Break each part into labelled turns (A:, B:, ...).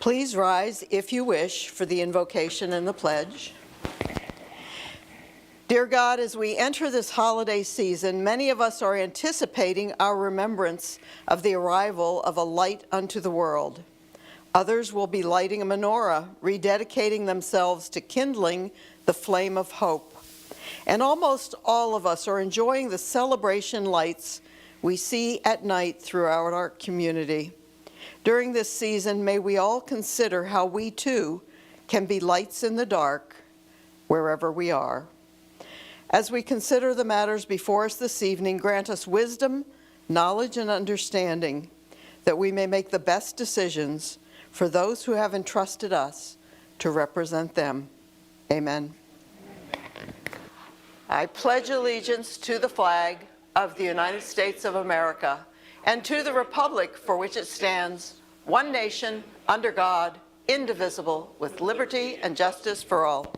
A: Please rise, if you wish, for the invocation and the pledge. Dear God, as we enter this holiday season, many of us are anticipating our remembrance of the arrival of a light unto the world. Others will be lighting a menorah, rededicating themselves to kindling the flame of hope. And almost all of us are enjoying the celebration lights we see at night throughout our community. During this season, may we all consider how we too can be lights in the dark wherever we are. As we consider the matters before us this evening, grant us wisdom, knowledge, and understanding that we may make the best decisions for those who have entrusted us to represent them. Amen. I pledge allegiance to the flag of the United States of America and to the republic for which it stands, one nation, under God, indivisible, with liberty and justice for all.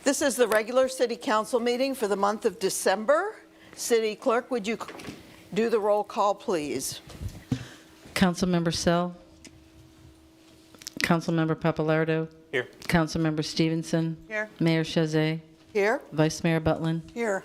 A: This is the regular City Council meeting for the month of December. City Clerk, would you do the roll call, please?
B: Councilmember Sell. Councilmember Papalardo.
C: Here.
B: Councilmember Stevenson.
A: Here.
B: Mayor Chazet.
A: Here.
B: Vice Mayor Butlin.
A: Here.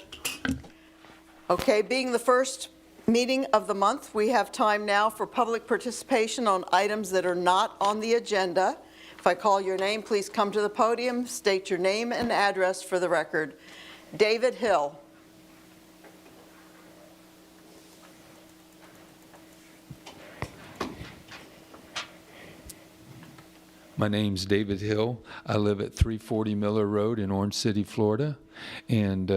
A: Okay, being the first meeting of the month, we have time now for public participation on items that are not on the agenda. If I call your name, please come to the podium, state your name and address for the record. David Hill.
D: My name's David Hill. I live at 340 Miller Road in Orange City, Florida. And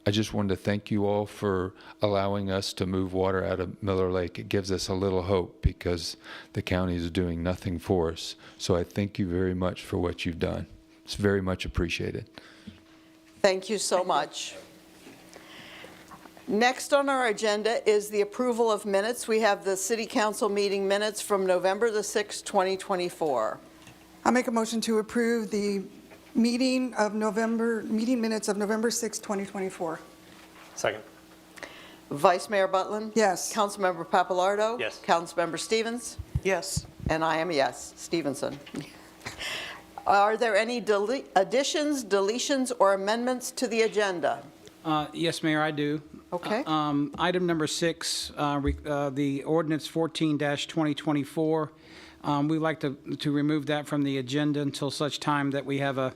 D: I just wanted to thank you all for allowing us to move water out of Miller Lake. It gives us a little hope because the county is doing nothing for us. So I thank you very much for what you've done. It's very much appreciated.
A: Thank you so much. Next on our agenda is the approval of minutes. We have the City Council meeting minutes from November the 6th, 2024.
E: I'll make a motion to approve the meeting minutes of November 6, 2024.
C: Second.
A: Vice Mayor Butlin?
E: Yes.
A: Councilmember Papalardo?
C: Yes.
A: Councilmember Stevens?
E: Yes.
A: And I am a yes. Stevenson. Are there any additions, deletions, or amendments to the agenda?
F: Yes, Mayor, I do.
A: Okay.
F: Item number 6, the ordinance 14-2024. We'd like to remove that from the agenda until such time that we have a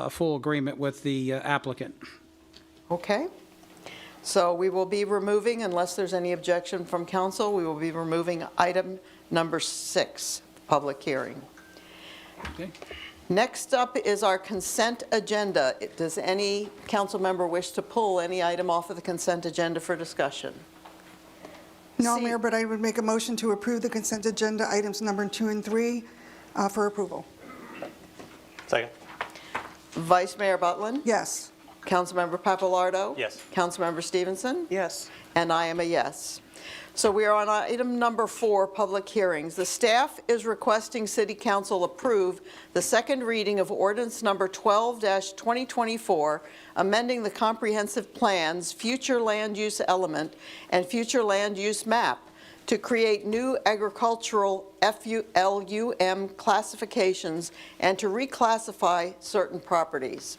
F: full agreement with the applicant.
A: Okay. So we will be removing, unless there's any objection from council, we will be removing item number 6, public hearing.
F: Okay.
A: Next up is our consent agenda. Does any council member wish to pull any item off of the consent agenda for discussion?
E: No, Mayor, but I would make a motion to approve the consent agenda items number 2 and 3 for approval.
C: Second.
A: Vice Mayor Butlin?
E: Yes.
A: Councilmember Papalardo?
C: Yes.
A: Councilmember Stevenson?
E: Yes.
A: And I am a yes. So we are on item number 4, public hearings. The staff is requesting City Council approve the second reading of ordinance number 12-2024, amending the comprehensive plans, future land use element, and future land use map to create new agricultural FULUM classifications and to reclassify certain properties.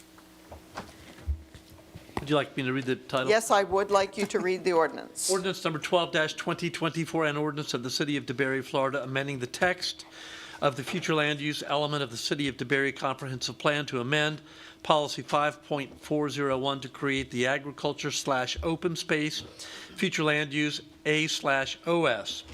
G: Would you like me to read the title?
A: Yes, I would like you to read the ordinance.
G: Ordinance number 12-2024, an ordinance of the City of DeBary, Florida, amending the text of the future land use element of the City of DeBary Comprehensive Plan to amend Policy 5.401 to create the agriculture/open space future land use A/OS,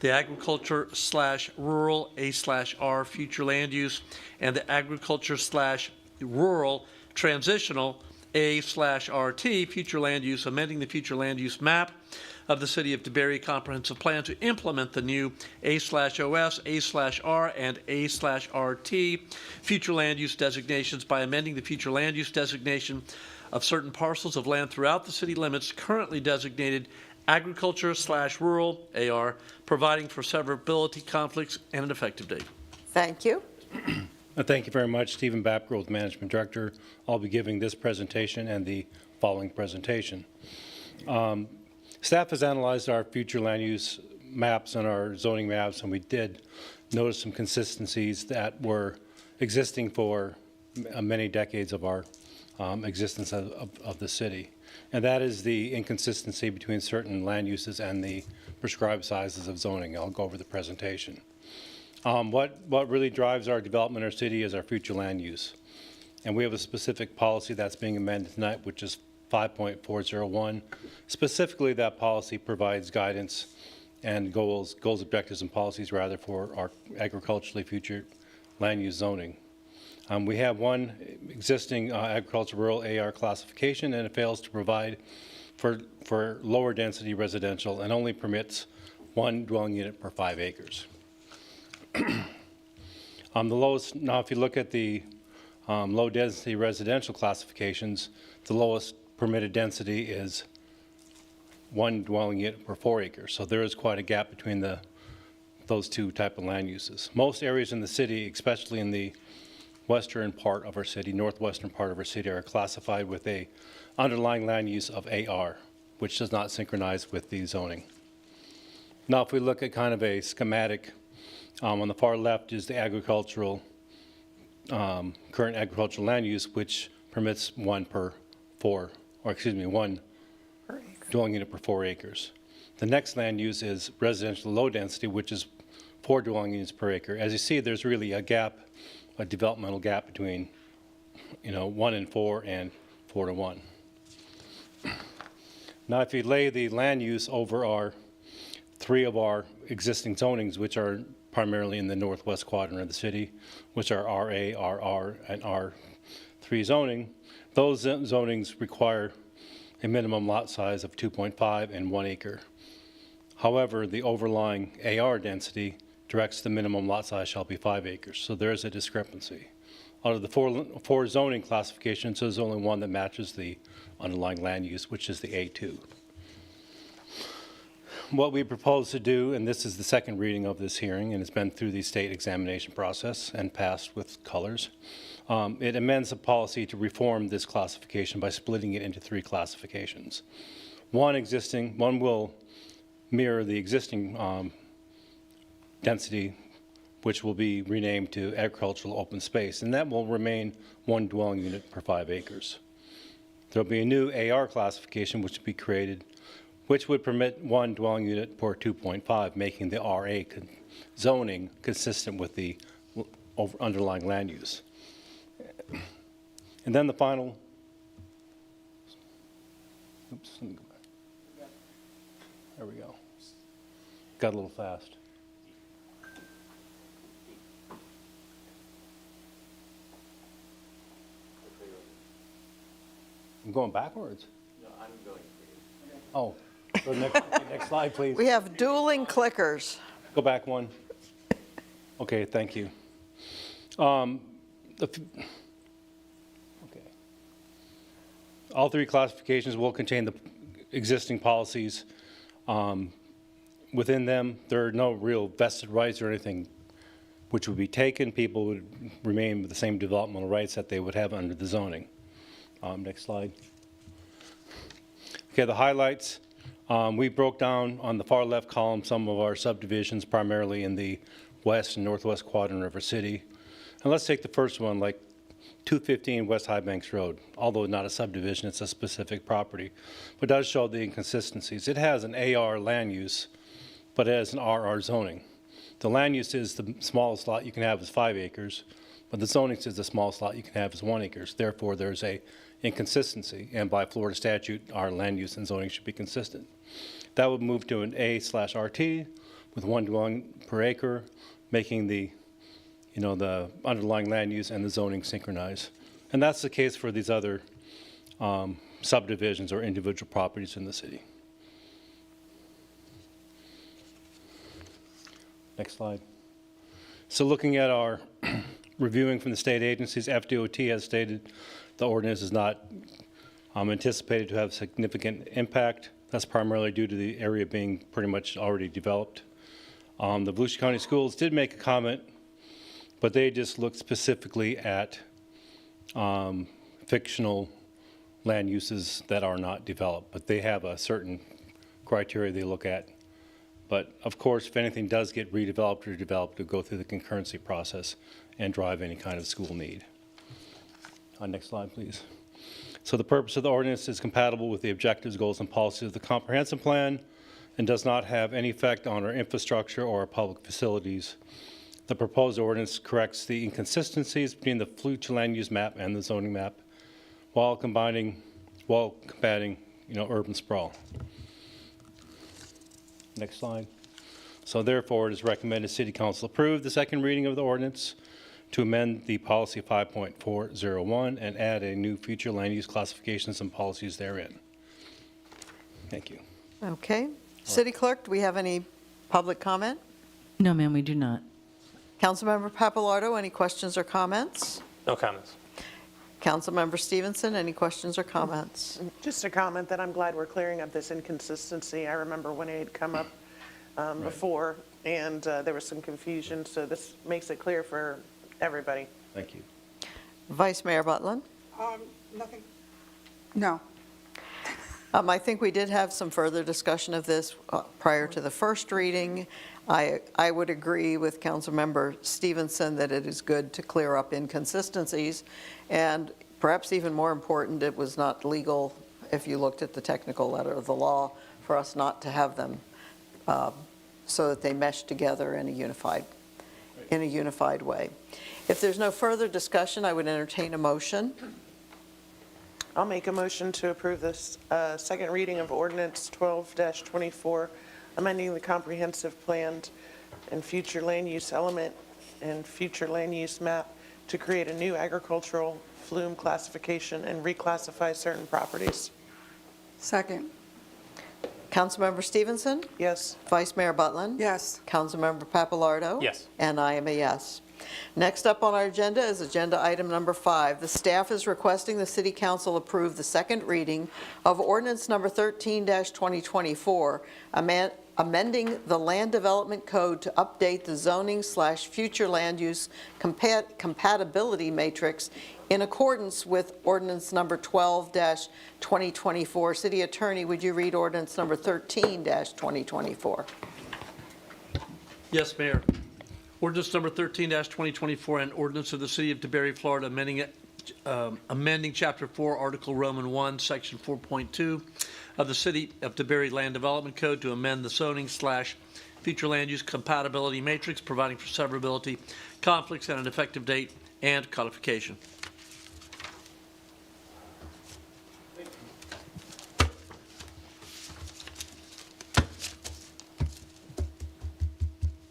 G: the agriculture/rural A/R future land use, and the agriculture/rural transitional A/RT future land use, amending the future land use map of the City of DeBary Comprehensive Plan to implement the new A/OS, A/R, and A/RT future land use designations by amending the future land use designation of certain parcels of land throughout the city limits currently designated agriculture/rural AR, providing for severability conflicts and an effective date.
A: Thank you.
C: Thank you very much. Stephen Bapp, Growth Management Director. I'll be giving this presentation and the following presentation. Staff has analyzed our future land use maps and our zoning maps, and we did noticed some consistencies that were existing for many decades of our existence of the city. And that is the inconsistency between certain land uses and the prescribed sizes of zoning. I'll go over the presentation. What really drives our development in our city is our future land use. And we have a specific policy that's being amended tonight, which is 5.401. Specifically, that policy provides guidance and goals, objectives, and policies, rather, for our agriculturally future land use zoning. We have one existing agricultural rural AR classification, and it fails to provide for lower density residential and only permits one dwelling unit per 5 acres. The lowest, now if you look at the low density residential classifications, the lowest permitted density is one dwelling unit per 4 acres. So there is quite a gap between those two type of land uses. Most areas in the city, especially in the western part of our city, northwestern part of our city, are classified with a underlying land use of AR, which does not synchronize with the zoning. Now, if we look at kind of a schematic, on the far left is the agricultural, current agricultural land use, which permits one dwelling unit per 4 acres. The next land use is residential low density, which is 4 dwelling units per acre. As you see, there's really a gap, a developmental gap between, 1 and 4 and 4 to 1. Now, if you lay the land use over 3 of our existing zonings, which are primarily in the northwest quadrant of the city, which are RA, RR, and R3 zoning, those zonings require a minimum lot size of 2.5 and 1 acre. However, the overlying AR density directs the minimum lot size shall be 5 acres, so there is a discrepancy. Out of the four zoning classifications, there's only one that matches the underlying land use, which is the A2. What we propose to do, and this is the second reading of this hearing, and it's been through the state examination process and passed with colors, it amends the policy to reform this classification by splitting it into 3 classifications. One will mirror the existing density, which will be renamed to agricultural open space, and that will remain 1 dwelling unit per 5 acres. There'll be a new AR classification which will be created, which would permit 1 dwelling unit per 2.5, making the RA zoning consistent with the underlying land use. And then the final, oops, let me go back. There we go. Got a little fast. I'm going backwards. No, I'm going. Oh, go to next slide, please.
A: We have dueling clickers.
C: Go back one. Okay, thank you. Okay. All 3 classifications will contain the existing policies. Within them, there are no real vested rights or anything which would be taken. People would remain with the same developmental rights that they would have under the zoning. Next slide. Okay, the highlights. We broke down on the far left column some of our subdivisions, primarily in the west and northwest quadrant of our city. And let's take the first one, like 215 West High Banks Road. Although not a subdivision, it's a specific property, but does show the inconsistencies. It has an AR land use, but it has an RR zoning. The land use is the smallest lot you can have is 5 acres, but the zoning says the smallest lot you can have is 1 acre. Therefore, there's a inconsistency, and by Florida statute, our land use and zoning should be consistent. That would move to an A/RT with 1 dwelling per acre, making the underlying land use and the zoning synchronize. And that's the case for these other subdivisions or individual properties in the city. Next slide. So looking at our reviewing from the state agencies, FDOT has stated the ordinance is not anticipated to have significant impact. That's primarily due to the area being pretty much already developed. The Volusia County Schools did make a comment, but they just looked specifically at fictional land uses that are not developed. But they have a certain criteria they look at But of course, if anything does get redeveloped or developed, it'll go through the concurrency process and drive any kind of school need. Next slide, please. So the purpose of the ordinance is compatible with the objectives, goals, and policies of the comprehensive plan and does not have any effect on our infrastructure or our public facilities. The proposed ordinance corrects the inconsistencies between the future land use map and the zoning map while combating, urban sprawl. Next slide. So therefore, it is recommended City Council approve the second reading of the ordinance to amend the policy 5.401 and add a new future land use classifications and policies therein. Thank you.
A: Okay. City Clerk, do we have any public comment?
B: No, ma'am, we do not.
A: Councilmember Papalardo, any questions or comments?
H: No comments.
A: Councilmember Stevenson, any questions or comments?
I: Just a comment that I'm glad we're clearing up this inconsistency. I remember when it had come up before, and there was some confusion, so this makes it clear for everybody.
C: Thank you.
A: Vice Mayor Butland?
E: Nothing? No.
A: I think we did have some further discussion of this prior to the first reading. I would agree with Councilmember Stevenson that it is good to clear up inconsistencies, and perhaps even more important, it was not legal, if you looked at the technical letter of the law, for us not to have them so that they mesh together in a unified way. If there's no further discussion, I would entertain a motion.
I: I'll make a motion to approve this second reading of ordinance 12-24, amending the comprehensive plan and future land use element and future land use map to create a new agricultural flume classification and reclassify certain properties.
E: Second.
A: Councilmember Stevenson?
I: Yes.
A: Vice Mayor Butland?
E: Yes.
A: Councilmember Papalardo?
H: Yes.
A: And I am a yes. Next up on our agenda is agenda item number 5. The staff is requesting the City Council approve the second reading of ordinance number 13-2024, amending the Land Development Code to update the zoning/future land use compatibility matrix in accordance with ordinance number 12-2024. City Attorney, would you read ordinance number 13-2024?
G: Yes, Mayor. Ordinance number 13-2024, an ordinance of the City of DeBary, Florida, amending Chapter 4, Article Roman 1, Section 4.2 of the City of DeBary Land Development Code to amend the zoning/future land use compatibility matrix, providing for severability, conflicts, and an effective date and codification.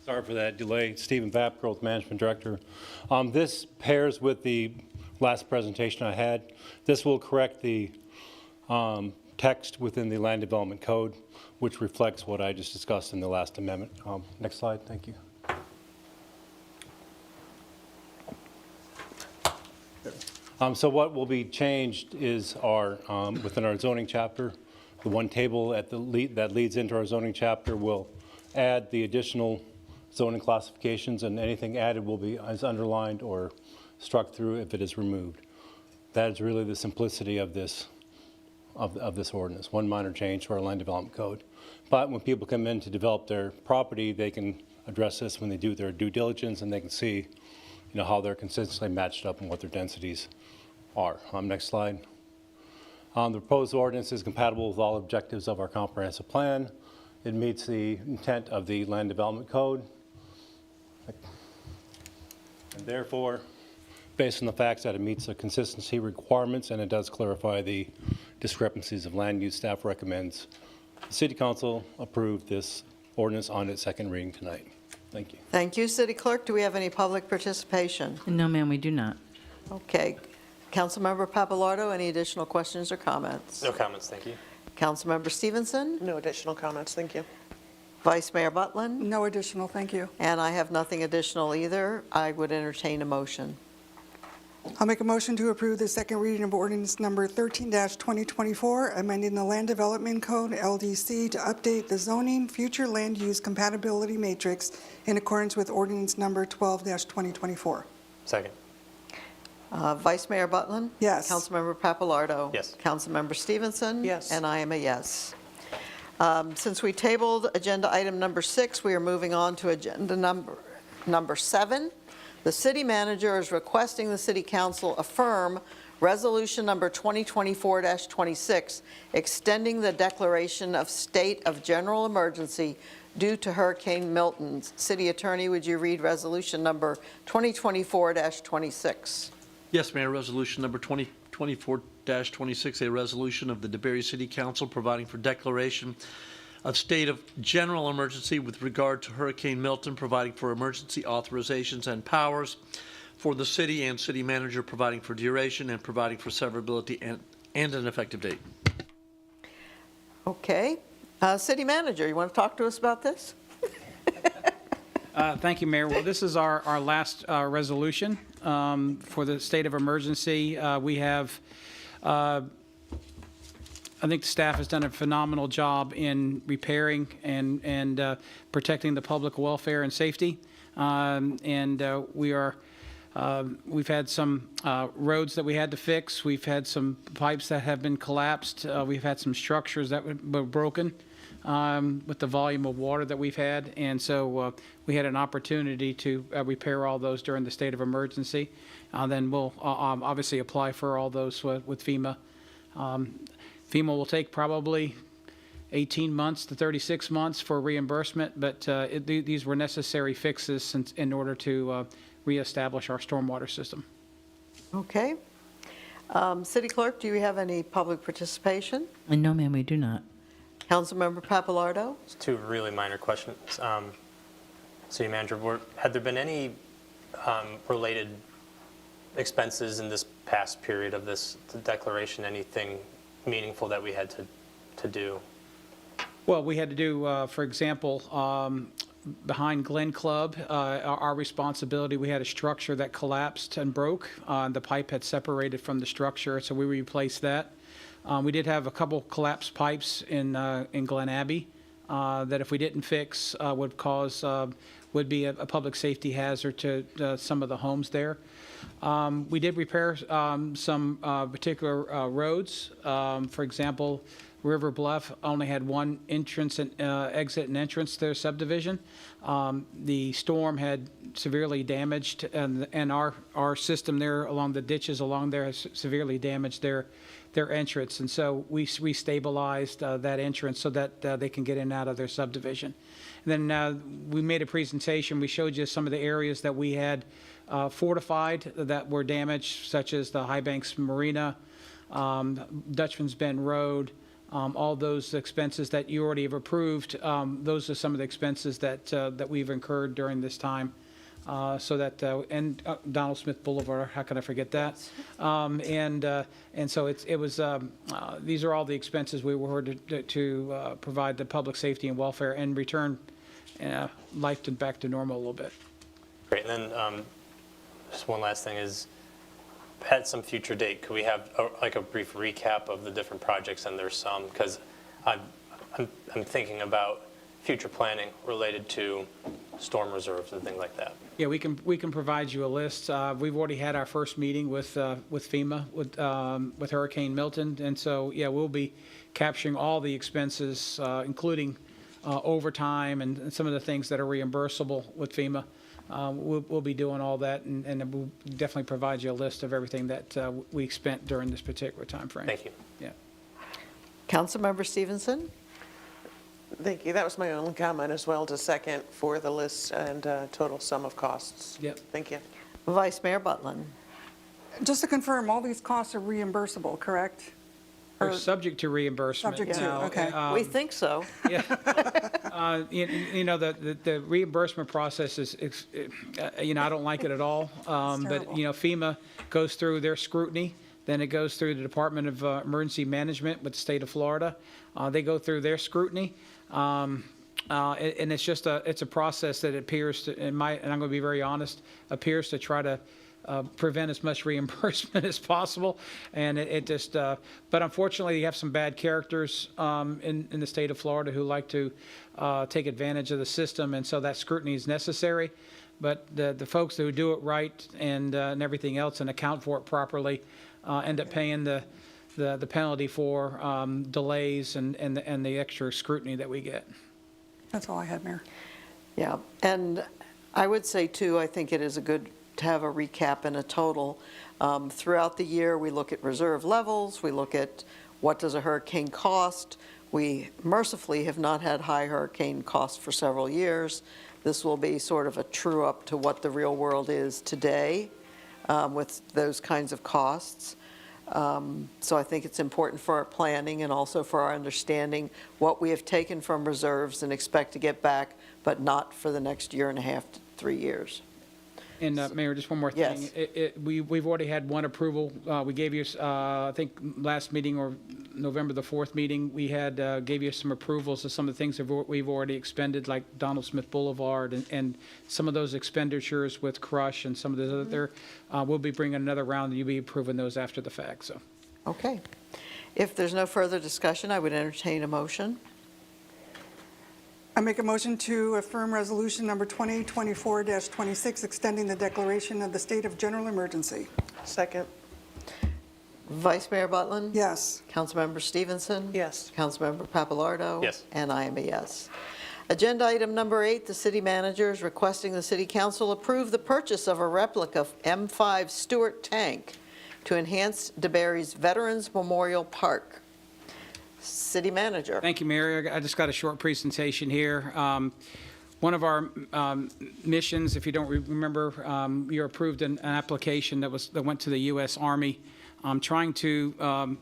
C: Sorry for that delay. Stephen Vapp, Growth Management Director. This pairs with the last presentation I had. This will correct the text within the Land Development Code, which reflects what I just discussed in the last amendment. Next slide, thank you. So what will be changed is our, within our zoning chapter, the one table that leads into our zoning chapter will add the additional zoning classifications, and anything added will be as underlined or struck through if it is removed. That is really the simplicity of this ordinance, one minor change to our land development code. But when people come in to develop their property, they can address this when they do their due diligence, and they can see, how they're consistently matched up and what their densities are. Next slide. The proposed ordinance is compatible with all objectives of our comprehensive plan. It meets the intent of the land development code. And therefore, based on the facts that it meets the consistency requirements and it does clarify the discrepancies of land use, staff recommends the City Council approve this ordinance on its second reading tonight. Thank you.
A: Thank you. City Clerk, do we have any public participation?
B: No, ma'am, we do not.
A: Okay. Councilmember Papalardo, any additional questions or comments?
H: No comments, thank you.
A: Councilmember Stevenson?
I: No additional comments, thank you.
A: Vice Mayor Butland?
E: No additional, thank you.
A: And I have nothing additional either. I would entertain a motion.
E: I'll make a motion to approve the second reading of ordinance number 13-2024, amending the Land Development Code, LDC, to update the zoning future land use compatibility matrix in accordance with ordinance number 12-2024.
H: Second.
A: Vice Mayor Butland?
E: Yes.
A: Councilmember Papalardo?
H: Yes.
A: Councilmember Stevenson?
I: Yes.
A: And I am a yes. Since we tabled agenda item number 6, we are moving on to agenda number 7. The city manager is requesting the city council affirm resolution number 2024-26, extending the declaration of state of general emergency due to Hurricane Milton. City Attorney, would you read resolution number 2024-26?
G: Yes, Mayor, resolution number 2024-26, a resolution of the DeBary City Council providing for declaration of state of general emergency with regard to Hurricane Milton, providing for emergency authorizations and powers for the city and city manager, providing for duration and providing for severability and an effective date.
A: Okay. City manager, you want to talk to us about this?
F: Thank you, Mayor. Well, this is our last resolution for the state of emergency. We have, I think the staff has done a phenomenal job in repairing and protecting the public welfare and safety. We've had some roads that we had to fix. We've had some pipes that have been collapsed. We've had some structures that were broken with the volume of water that we've had. And so we had an opportunity to repair all those during the state of emergency. Then we'll obviously apply for all those with FEMA. FEMA will take probably 18 months to 36 months for reimbursement, but these were necessary fixes in order to reestablish our stormwater system.
A: Okay. City Clerk, do you have any public participation?
B: No, ma'am, we do not.
A: Councilmember Papalardo?
H: Just two really minor questions. City Manager, had there been any related expenses in this past period of this declaration, anything meaningful that we had to do?
F: Well, we had to do, for example, behind Glen Club, our responsibility, we had a structure that collapsed and broke. The pipe had separated from the structure, so we replaced that. We did have a couple collapsed pipes in Glen Abbey that if we didn't fix would be a public safety hazard to some of the homes there. We did repair some particular roads. For example, River Bluff only had one entrance and exit and entrance to their subdivision. The storm had severely damaged, and our system there along the ditches along there has severely damaged their entrance. And so we restabilized that entrance so that they can get in and out of their subdivision. And then we made a presentation. We showed you some of the areas that we had fortified that were damaged, such as the High Banks Marina, Dutchman's Bend Road, all those expenses that you already have approved. Those are some of the expenses that we've incurred during this time. And Donald Smith Boulevard, how can I forget that? And so these are all the expenses we were to provide the public safety and welfare and return life back to normal a little bit.
H: Great, and then just one last thing is, at some future date, could we have a brief recap of the different projects? And there's some, because I'm thinking about future planning related to storm reserves and things like that.
F: Yeah, we can provide you a list. We've already had our first meeting with FEMA with Hurricane Milton, and so yeah, we'll be capturing all the expenses, including overtime and some of the things that are reimbursable with FEMA. We'll be doing all that, and we'll definitely provide you a list of everything that we spent during this particular time frame.
H: Thank you.
F: Yeah.
A: Councilmember Stevenson?
I: Thank you. That was my only comment as well, to second for the list and total sum of costs.
F: Yep.
I: Thank you.
A: Vice Mayor Butland?
E: Just to confirm, all these costs are reimbursable, correct?
F: They're subject to reimbursement.
E: Subject to,
F: now.
E: okay.
A: We think so.
F: Yeah. The reimbursement process is, I don't like it at all. But,
E: terrible.
F: FEMA goes through their scrutiny. Then it goes through the Department of Emergency Management with the state of Florida. They go through their scrutiny. And it's just it's a process that appears to, and I'm going to be very honest, appears to try to prevent as much reimbursement as possible. And but unfortunately, you have some bad characters in the state of Florida who like to take advantage of the system, and so that scrutiny is necessary. But the folks who do it right and everything else and account for it properly end up paying the the penalty for delays and the extra scrutiny that we get.
E: That's all I had, Mayor.
A: Yeah, and I would say too, I think it is good to have a recap and a total. Throughout the year, we look at reserve levels, we look at what does a hurricane cost. We mercifully have not had high hurricane costs for several years. This will be sort of a true up to what the real world is today with those kinds of costs. So I think it's important for our planning and also for our understanding what we have taken from reserves and expect to get back, but not for the next year and a half to 3 years.
F: And Mayor, just one more thing.
A: Yes.
F: We've already had one approval. We gave you, I think, last meeting or November the 4th meeting, we had, gave you some approvals of some of the things that we've already expended, like Donald Smith Boulevard and some of those expenditures with Crush and some of the other. We'll be bringing another round, and you'll be approving those after the fact, so.
A: Okay. If there's no further discussion, I would entertain a motion.
E: I make a motion to affirm Resolution Number 2024-26, extending the declaration of the state of general emergency.
I: Second.
A: Vice Mayor Butlin?
E: Yes.
A: Councilmember Stevenson?
I: Yes.
A: Councilmember Papalardo?
H: Yes.
A: And I am a yes. Agenda item number 8, the city manager is requesting the city council approve the purchase of a replica M5 Stewart tank to enhance DeBerry's Veterans Memorial Park. City manager.
F: Thank you, Mayor. I just got a short presentation here. One of our missions, if you don't remember, you approved an application that went to the U.S. Army trying to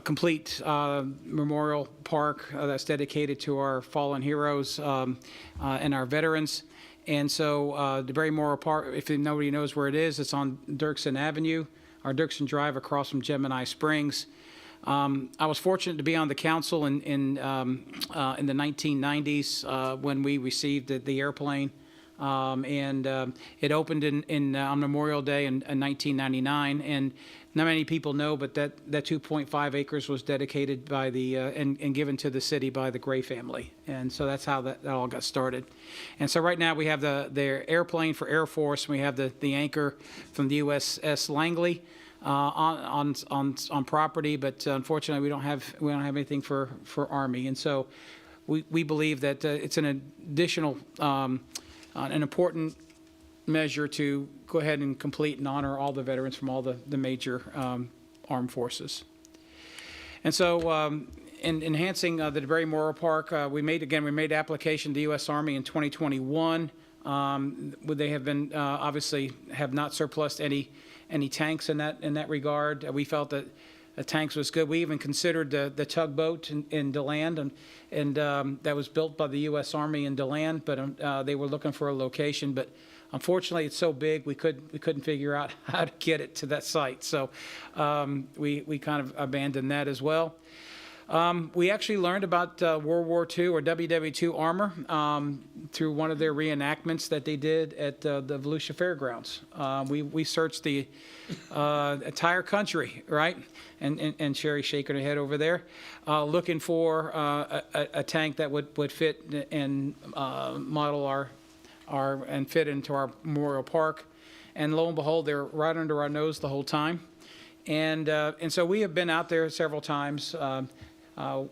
F: complete Memorial Park that's dedicated to our fallen heroes and our veterans. And so DeBerry Memorial Park, if nobody knows where it is, it's on Dirksen Avenue, or Dirksen Drive across from Gemini Springs. I was fortunate to be on the council in the 1990s when we received the airplane, and it opened on Memorial Day in 1999. And not many people know, but that 2.5 acres was dedicated by and given to the city by the Gray family, and so that's how that all got started. And so right now we have the airplane for Air Force, and we have the anchor from the USS Langley. On property, but unfortunately we don't have anything for Army, and so we believe that it's an additional an important measure to go ahead and complete and honor all the veterans from all the major armed forces. And so in enhancing the DeBerry Memorial Park, we made application to the U.S. Army in 2021. They have been obviously have not surplused any tanks in that regard. We felt that the tanks was good. We even considered the tugboat in DeLand, and that was built by the U.S. Army in DeLand, but they were looking for a location. But unfortunately, it's so big we couldn't figure out how to get it to that site. So we kind of abandoned that as well. We actually learned about World War II or WW2 armor through one of their reenactments that they did at the Volusia Fairgrounds. We searched the entire country, right? And Sherry's shaking her head over there, looking for a tank that would fit and model and fit into our Memorial Park. And lo and behold, they're right under our nose the whole time. And so we have been out there several times. World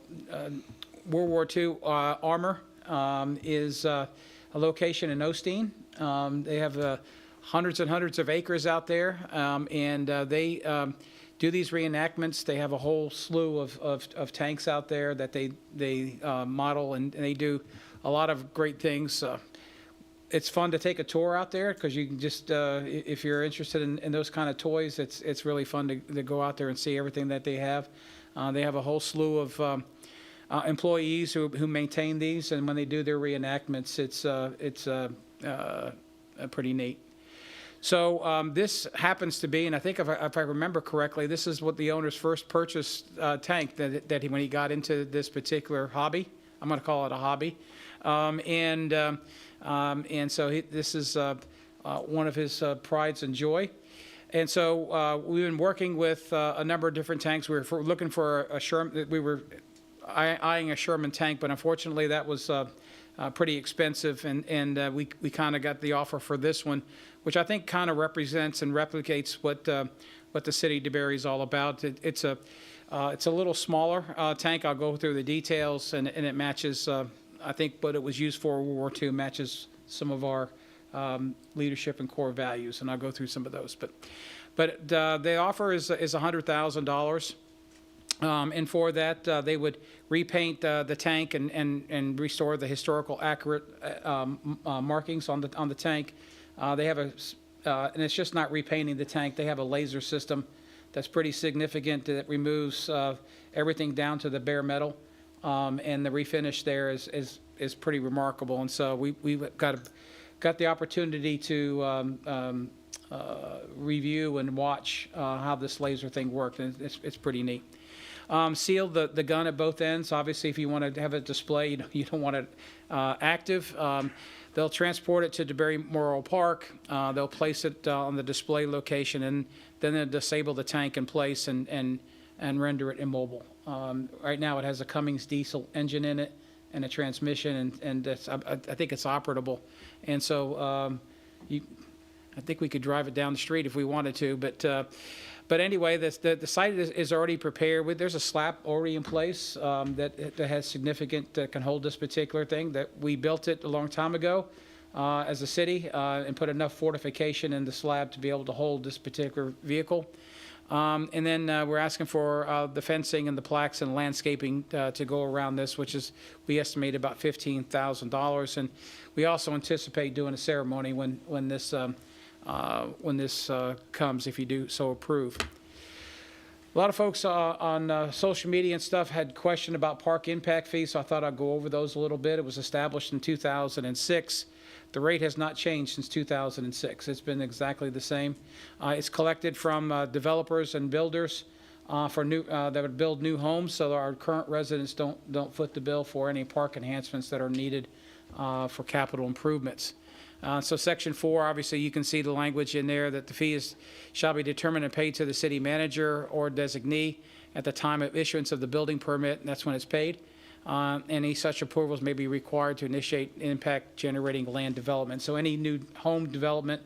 F: War II armor is a location in Osteen. They have hundreds and hundreds of acres out there, and they do these reenactments. They have a whole slew of tanks out there that they model, and they do a lot of great things. It's fun to take a tour out there because you can just, if you're interested in those kind of toys, it's really fun to go out there and see everything that they have. They have a whole slew of employees who maintain these, and when they do their reenactments, it's pretty neat. So this happens to be, and I think if I remember correctly, this is what the owner's first purchased tank when he got into this particular hobby. I'm going to call it a hobby, and so this is one of his prides and joy. And so we've been working with a number of different tanks. We were looking for a Sherman. We were eyeing a Sherman tank, but unfortunately that was pretty expensive, and we kind of got the offer for this one, which I think kind of represents and replicates what the city of DeBerry is all about. It's a little smaller tank. I'll go through the details, and it matches, I think, what it was used for in World War II, matches some of our leadership and core values, and I'll go through some of those. But the offer is $100,000. And for that, they would repaint the tank and restore the historical accurate markings on the tank. They have and it's just not repainting the tank. They have a laser system that's pretty significant that removes everything down to the bare metal, and the refinish there is pretty remarkable. And so we've got the opportunity to review and watch how this laser thing worked, and it's pretty neat. Seal the gun at both ends. Obviously, if you want to have it display, you don't want it active. They'll transport it to DeBerry Memorial Park. They'll place it on the display location, and then they'll disable the tank in place and render it immobile. Right now, it has a Cummins diesel engine in it and a transmission, and I think it's operable. And so I think we could drive it down the street if we wanted to, but anyway, the site is already prepared. There's a slab already in place that has significant, that can hold this particular thing. That we built it a long time ago as a city and put enough fortification in the slab to be able to hold this particular vehicle. And then we're asking for the fencing and the plaques and landscaping to go around this, which is, we estimate, about $15,000. And we also anticipate doing a ceremony when this comes, if you do so approve. A lot of folks on social media and stuff had questioned about park impact fees, so I thought I'd go over those a little bit. It was established in 2006. The rate has not changed since 2006. It's been exactly the same. It's collected from developers and builders for that would build new homes, so our current residents don't foot the bill for any park enhancements that are needed for capital improvements. So Section 4, obviously, you can see the language in there that the fee shall be determined and paid to the city manager or designee at the time of issuance of the building permit, and that's when it's paid. Any such approvals may be required to initiate impact-generating land development. So any new home development,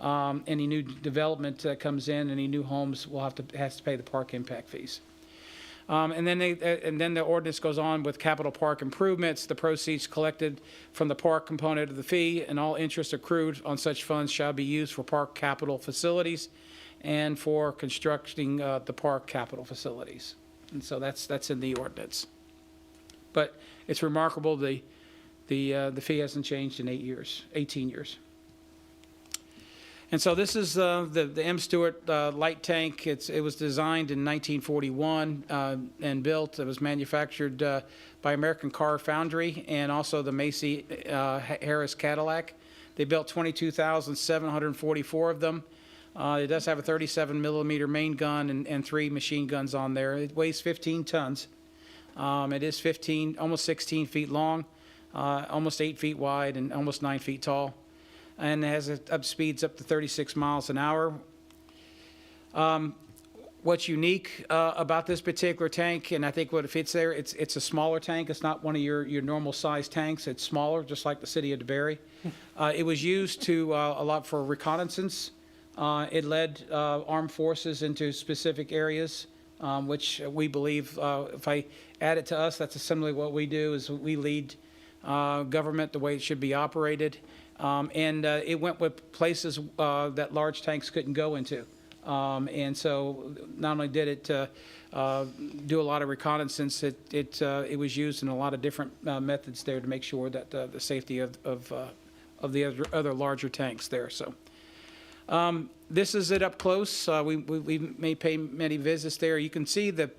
F: any new development that comes in, any new homes has to pay the park impact fees. And then the ordinance goes on with capital park improvements. The proceeds collected from the park component of the fee and all interest accrued on such funds shall be used for park capital facilities and for constructing the park capital facilities. And so that's in the ordinance. But it's remarkable the fee hasn't changed in 18 years. And so this is the M. Stewart light tank. It was designed in 1941 and built. It was manufactured by American Car Foundry and also the Macy Harris Cadillac. They built 22,744 of them. It does have a 37 millimeter main gun and 3 machine guns on there. It weighs 15 tons. It is almost 16 feet long, almost 8 feet wide, and almost 9 feet tall. And it has speeds up to 36 miles an hour. What's unique about this particular tank, and I think what fits there, it's a smaller tank. It's not one of your normal size tanks. It's smaller, just like the city of DeBerry. It was used a lot for reconnaissance. It led armed forces into specific areas, which we believe, if I add it to us, that's similarly what we do, is we lead government the way it should be operated. And it went with places that large tanks couldn't go into. And so not only did it do a lot of reconnaissance, it was used in a lot of different methods there to make sure that the safety of the other larger tanks there. So this is it up close. We may pay many visits there. You can see the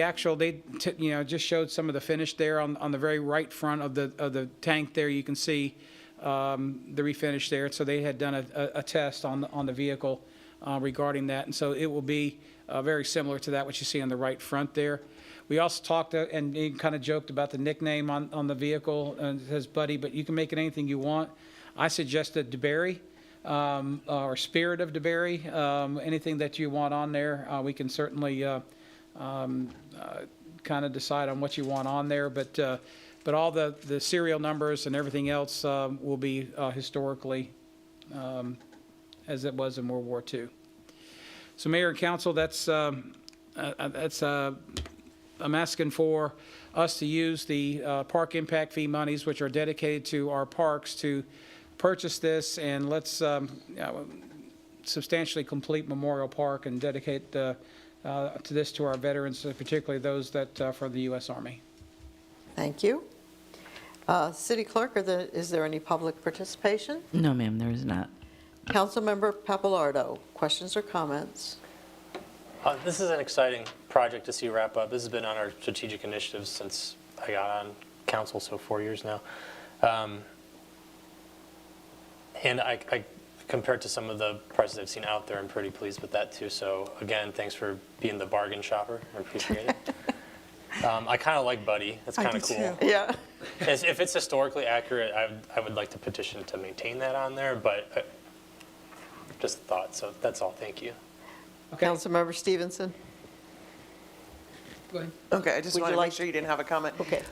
F: actual, just showed some of the finish there on the very right front of the tank there. You can see the refinish there. So they had done a test on the vehicle regarding that, and so it will be very similar to that what you see on the right front there. We also talked and kind of joked about the nickname on the vehicle, and it says Buddy, but you can make it anything you want. I suggested DeBerry or Spirit of DeBerry, anything that you want on there. We can certainly kind of decide on what you want on there, but But all the serial numbers and everything else will be historically as it was in World War II. So Mayor and Council, that's I'm asking for us to use the park impact fee monies, which are dedicated to our parks, to purchase this, and let's substantially complete Memorial Park and dedicate to this to our veterans, particularly those that for the U.S. Army.
A: Thank you. City Clerk, is there any public participation?
B: No, ma'am, there is not.
A: Councilmember Papalardo, questions or comments?
H: This is an exciting project to see wrap up. This has been on our strategic initiatives since I got on council, so 4 years now. And I compared to some of the prices I've seen out there, I'm pretty pleased with that too. So again, thanks for being the bargain shopper. I appreciate it. I kind of like Buddy. That's kind of cool.
E: too.
A: Yeah.
H: If it's historically accurate, I would like to petition to maintain that on there, but just a thought. So that's all. Thank you.
F: Okay.
A: Councilmember Stevenson?
F: Go ahead.
I: Okay, I just
A: Would
I: want
A: you
I: to
A: like-
I: make sure you didn't have a comment.
A: Okay.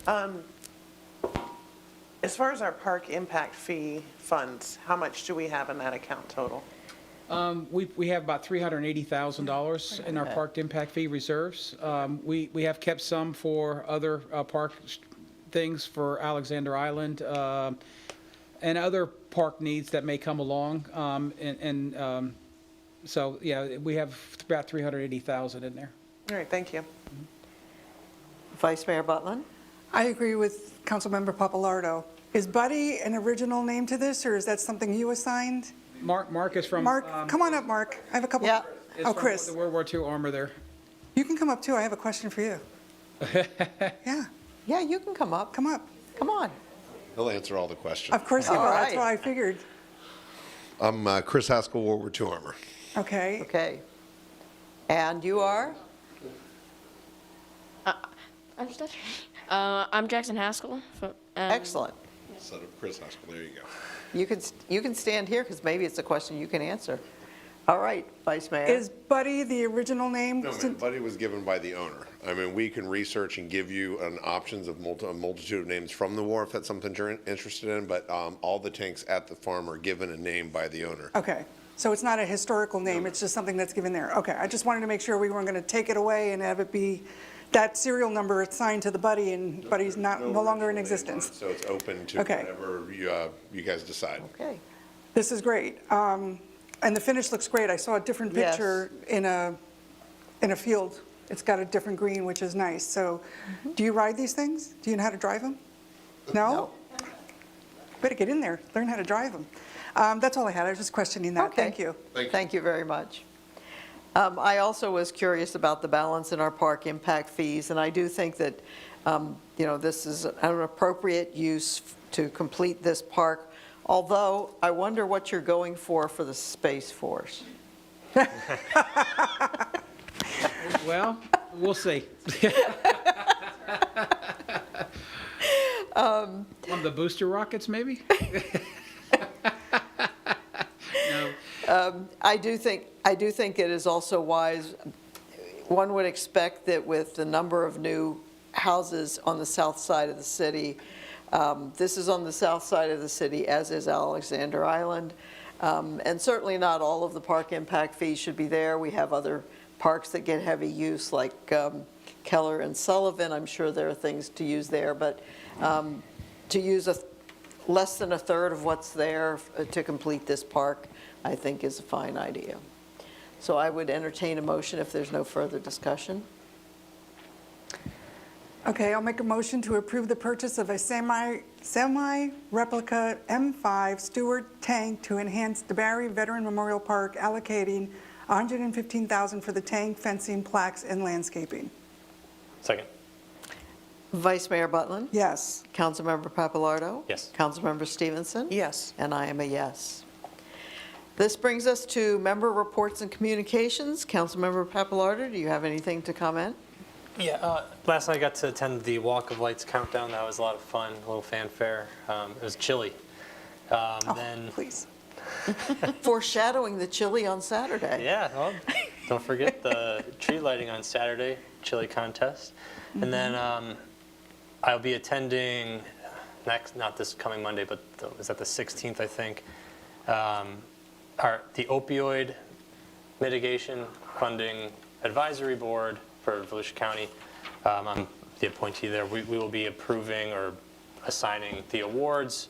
I: As far as our park impact fee funds, how much do we have in that account total?
F: We have about $380,000 in our park impact fee reserves. We have kept some for other park things for Alexander Island and other park needs that may come along. So, yeah, we have about $380,000 in there.
I: All right, thank you.
A: Vice Mayor Butlin?
E: I agree with Councilmember Papalardo. Is Buddy an original name to this, or is that something you assigned?
F: Mark is from.
E: Mark, come on up, Mark. I have a couple.
A: Yeah.
F: is
E: Oh,
F: from
E: Chris.
F: The World War II armor there.
E: You can come up too. I have a question for you. Yeah,
A: Yeah, you can come up.
E: come up.
A: Come on.
J: He'll answer all the questions.
E: Of course you will.
A: All
E: That's
A: right.
E: what I figured.
J: I'm Chris Haskell, World War II Armor.
E: Okay.
A: Okay. And you are?
K: I'm Jackson Haskell.
A: Excellent.
J: Son of Chris Haskell, there you go.
A: You can stand here because maybe it's a question you can answer. All right, Vice Mayor.
E: Is Buddy the original name?
J: No, man, Buddy was given by the owner. I mean, we can research and give you an options of a multitude of names from the war if that's something you're interested in, but all the tanks at the farm are given a name by the owner.
E: Okay, so it's not a historical name, it's just something that's given there. Okay, I just wanted to make sure we weren't going to take it away and have it be that serial number assigned to the Buddy, and Buddy's no longer in existence.
J: So it's open to
E: Okay.
J: whatever you guys decide.
A: Okay.
E: This is great. And the finish looks great. I saw a different
A: Yes.
E: picture in a field. It's got a different green, which is nice. So do you ride these things? Do you know how to drive them? No? Better get in there, learn how to drive them. That's all I had. I was just questioning that.
A: Okay.
E: Thank you.
A: Thank you very much. I also was curious about the balance in our park impact fees, and I do think that, this is an appropriate use to complete this park, although I wonder what you're going for the Space Force.
F: Well, we'll see. One of the booster rockets, maybe? No.
A: I do think it is also wise, one would expect that with the number of new houses on the south side of the city, this is on the south side of the city, as is Alexander Island, and certainly not all of the park impact fees should be there. We have other parks that get heavy use, like Keller and Sullivan. I'm sure there are things to use there, but to use less than a third of what's there to complete this park, I think is a fine idea. So I would entertain a motion if there's no further discussion.
E: Okay, I'll make a motion to approve the purchase of a semi-replica M5 Stewart tank to enhance DeBarry Veteran Memorial Park, allocating $115,000 for the tank, fencing, plaques, and landscaping.
H: Second.
A: Vice Mayor Butlin?
E: Yes.
A: Councilmember Papalardo?
H: Yes.
A: Councilmember Stevenson?
I: Yes.
A: And I am a yes. This brings us to member reports and communications. Councilmember Papalardo, do you have anything to comment?
H: Yeah, last night I got to attend the Walk of Lights countdown. That was a lot of fun, a little fanfare. It was chilly. Then,
E: Please.
A: Foreshadowing the chili on Saturday.
H: yeah, well, don't forget the tree lighting on Saturday, chili contest. And then I'll be attending not this coming Monday, but is that the 16th, I think? The opioid mitigation funding advisory board for Volusia County. I'm the appointee there. We will be approving or assigning the awards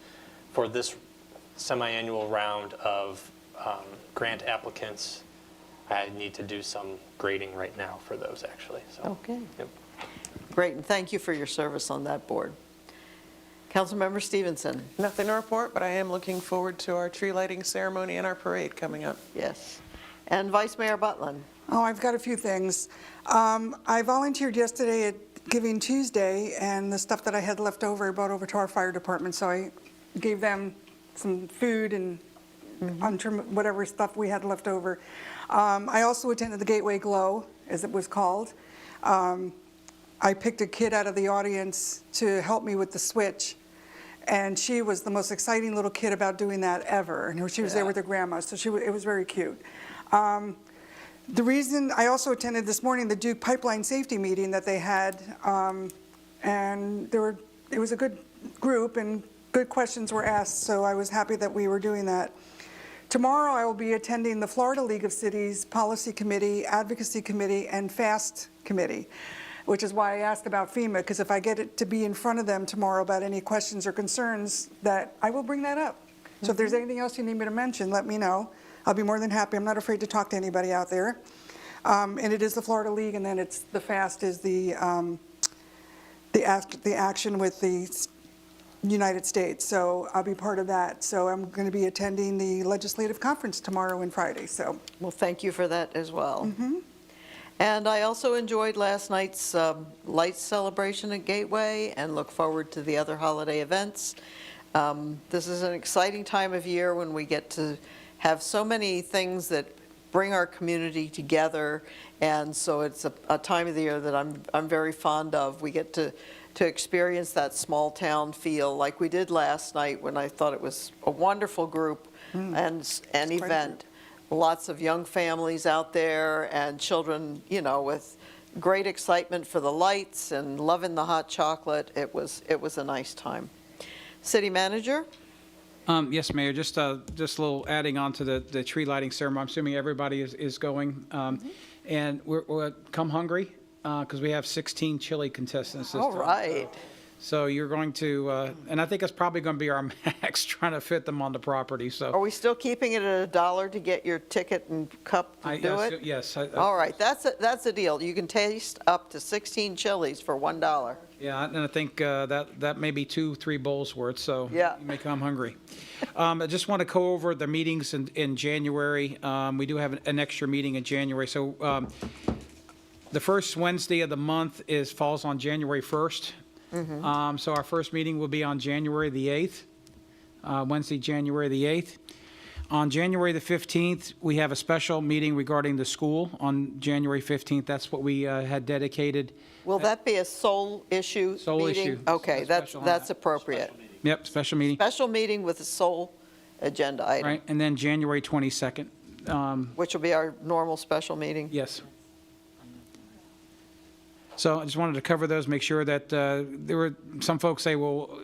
H: for this semi-annual round of grant applicants. I need to do some grading right now for those, actually. So,
A: Okay.
H: yep.
A: Great, and thank you for your service on that board. Councilmember Stevenson.
I: Nothing to report, but I am looking forward to our tree lighting ceremony and our parade coming up.
A: Yes. And Vice Mayor Butland.
E: Oh, I've got a few things. I volunteered yesterday at Giving Tuesday, and the stuff that I had left over, I brought over to our fire department, so I gave them some food and whatever stuff we had left over. I also attended the Gateway Glow, as it was called. I picked a kid out of the audience to help me with the switch, and she was the most exciting little kid about doing that ever. And she was there with her grandma, so it was very cute. The reason I also attended this morning the Duke Pipeline Safety meeting that they had, and it was a good group and good questions were asked, so I was happy that we were doing that. Tomorrow I will be attending the Florida League of Cities Policy Committee, Advocacy Committee, and FAST Committee, which is why I asked about FEMA, because if I get it to be in front of them tomorrow about any questions or concerns, that I will bring that up. So if there's anything else you need me to mention, let me know. I'll be more than happy. I'm not afraid to talk to anybody out there. And it is the Florida League, and then it's the FAST is the action with the United States. So I'll be part of that. So I'm going to be attending the legislative conference tomorrow and Friday. So
A: Well, thank you for that as well. And I also enjoyed last night's lights celebration at Gateway and look forward to the other holiday events. This is an exciting time of year when we get to have so many things that bring our community together, and so it's a time of the year that I'm very fond of. We get to experience that small town feel like we did last night when I thought it was a wonderful group and an event. Lots of young families out there and children, with great excitement for the lights and loving the hot chocolate. It was a nice time. City Manager?
F: Yes, Mayor, just a little adding on to the tree lighting ceremony. I'm assuming everybody is going. And we're come hungry, because we have 16 chili contestants this
A: All
F: time.
A: right.
F: So you're going to, and I think it's probably going to be our max, trying to fit them on the property,
A: Are
F: so.
A: we still keeping it at $1 to get your ticket and cup to do it?
F: Yes.
A: All right, that's a deal. You can taste up to 16 chilies for $1.
F: Yeah, and I think that may be 2-3 bowls worth, so
A: Yeah.
F: you may come hungry. I just want to go over the meetings in January. We do have an extra meeting in January. So the first Wednesday of the month falls on January 1st. So our first meeting will be on January the 8th, Wednesday, January the 8th. On January the 15th, we have a special meeting regarding the school on January 15th. That's what we had dedicated.
A: Will that be a sole issue
F: Sole
A: meeting?
F: issue.
A: Okay,
F: A
A: that's
F: special on
A: that's
F: that.
A: appropriate.
F: Yep, special meeting.
A: Special meeting with a sole agenda item,
F: Right, and then January 22nd.
A: which will be our normal special meeting.
F: Yes. So I just wanted to cover those, make sure that there were, some folks say, well,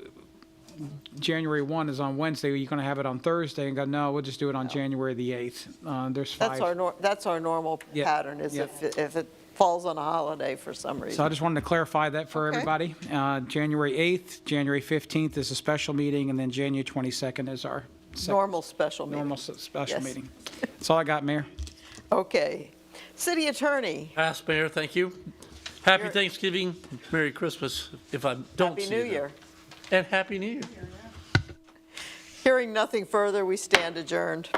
F: January 1 is on Wednesday, are you going to have it on Thursday? And go, no, we'll just do it on January the 8th. There's 5.
A: That's our normal
F: Yeah,
A: pattern, is
F: yeah.
A: if it falls on a holiday for some reason.
F: So I just wanted to clarify that for
A: Okay.
F: everybody. January 8th, January 15th is a special meeting, and then January 22nd is our second
A: Normal special meeting.
F: normal special
A: Yes.
F: meeting. That's all I got, Mayor.
A: Okay. City Attorney,
G: Pass, Mayor, thank you. Happy
A: You're-
G: Thanksgiving, Merry Christmas, if I don't
A: Happy
G: see
A: New
G: you.
A: Year.
G: And Happy New Year.
A: Hearing nothing further, we stand adjourned.